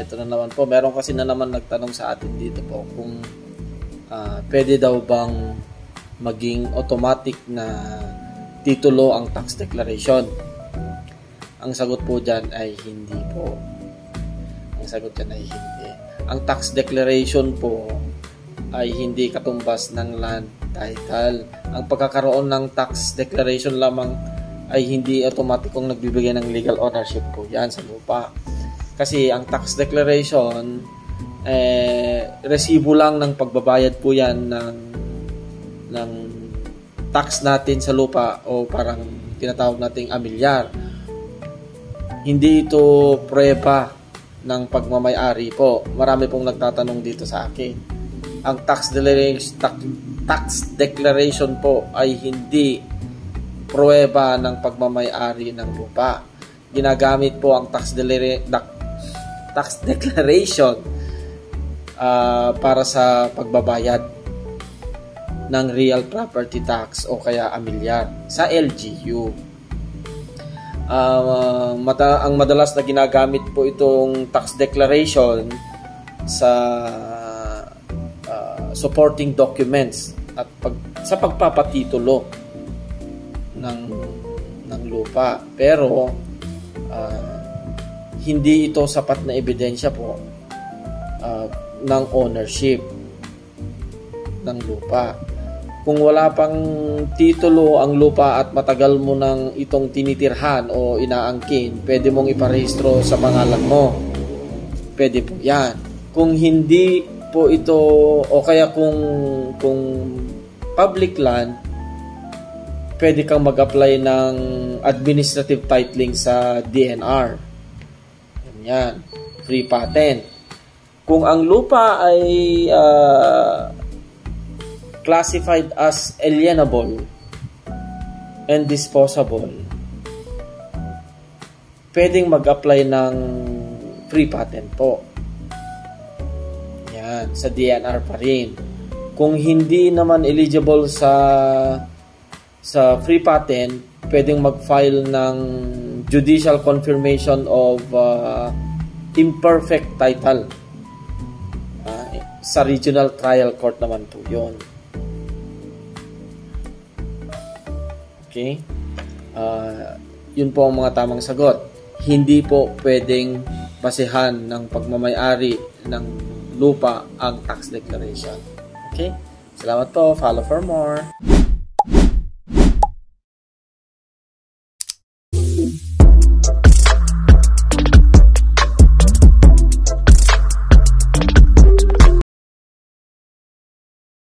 ito na naman po. Meron kasi na naman nagtanong sa atin dito po kung pwede daw bang maging automatic na titulo ang tax declaration. Ang sagot po dyan ay hindi po. Ang sagot dyan ay hindi. Ang tax declaration po ay hindi katumbas ng land title. Ang pagkakaroon ng tax declaration lamang ay hindi automatikong nagbibigay ng legal ownership po yan sa lupa. Kasi ang tax declaration, resibo lang ng pagbabayad po yan ng tax natin sa lupa o parang tinatawag nating amilyar. Hindi ito prueba ng pagmamay-ari po. Marami pong nagtatanong dito sa akin. Ang tax declaration po ay hindi prueba ng pagmamay-ari ng lupa. Ginagamit po ang tax declaration para sa pagbabayad ng real property tax o kaya amilyar sa LGU. Ang madalas na ginagamit po itong tax declaration sa supporting documents at sa pagpapatitulo ng lupa. Pero hindi ito sapat na ebidensya po ng ownership ng lupa. Kung wala pang titulo ang lupa at matagal mo nang itong tinitirhan o inaangkin, pwede mong iparehistro sa pangalan mo. Pwede po yan. Kung hindi po ito, o kaya kung public land, pwede kang mag-apply ng administrative titling sa DNR. Yan. Free patent. Kung ang lupa ay classified as alienable and disposable, pwedeng mag-apply ng free patent po. Yan, sa DNR pa rin. Kung hindi naman eligible sa free patent, pwedeng mag-file ng judicial confirmation of imperfect title. Sa regional trial court naman po yun. Okay? Yun po ang mga tamang sagot. Hindi po pwedeng basehan ng pagmamay-ari ng lupa ang tax declaration. Okay? Salamat po. Follow for more.